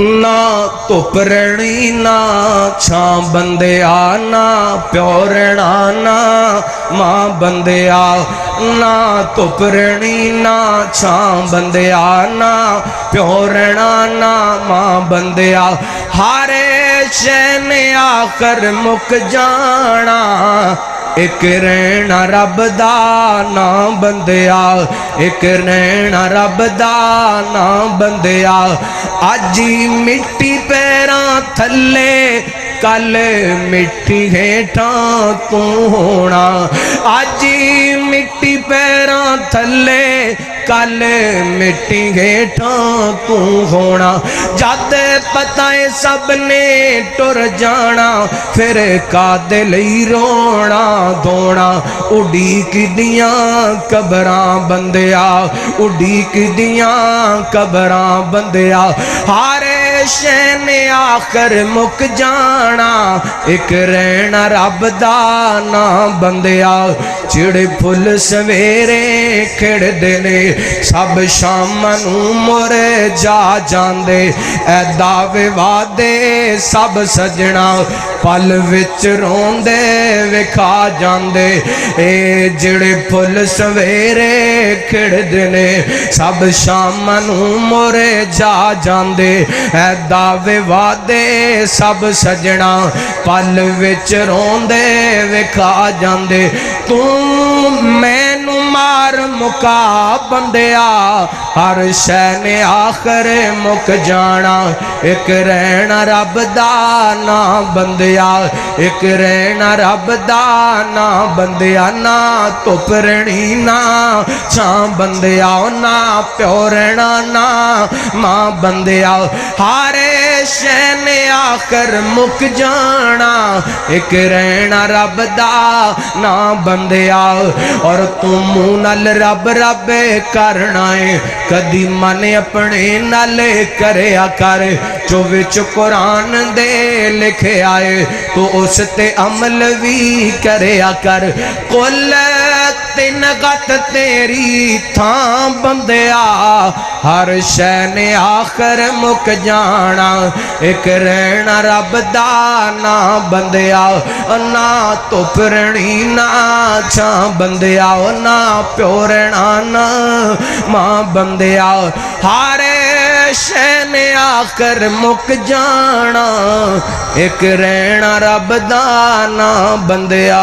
ना धुप रहनी ना छां बंदिया, ना प्यो रहना ना मां बंदिया। ना धुप रहनी ना छां बंदिया, ना प्यो रहना ना मां बंदिया। हारे शै ने आकर मुक जाना, एक रहना रब दा ना बंदिया, एक रहना रब दा ना बंदिया। अज ही मिट्टी पैरां थल्ले, कल मिट्टी हेठां तू होना। अज ही मिट्टी पैरां थल्ले, कल मिट्टी हेठां तू होना। जद पता है सब ने टुर जाना, फिर कादे लई रोना धोना। उड़ीक दियां कबरां बंदिया, उड़ीक दियां कबरां बंदिया। हारे शै ने आखर मुक जाना, एक रहना रब दा ना बंदिया। चिड़े फुल सवेरे खिड़दे ने, सब शाम नूं मुरझा जांदे। ऐ दावे वादे सब सजना, पल विच रोंदे विखा जांदे। ए जिड़े फुल सवेरे खिड़दे ने, सब शाम नूं मुरझा जांदे। ऐ दावे वादे सब सजना, पल विच रोंदे विखा जांदे। तू मैनू मार मुका बंदिया, हर शै ने आखर मुक जाना। एक रहना रब दा ना बंदिया, एक रहना रब दा ना बंदिया। ना धुप रहनी ना छां बंदिया, ना प्यो रहना ना मां बंदिया। हारे शै ने आखर मुक जाना, एक रहना रब दा ना बंदिया। और तू मुंह नल रब रब करना है, कदी मन अपने नल करया कर। जो विच कुरान दे लिखे आए, तो उस ते अमल भी करया कर। कुल तिन गत तेरी थां बंदिया, हर शै ने आखर मुक जाना। एक रहना रब दा ना बंदिया, ना धुप रहनी ना छां बंदिया। ना प्यो रहना ना मां बंदिया। हारे शै ने आकर मुक जाना, एक रहना रब दा ना बंदिया।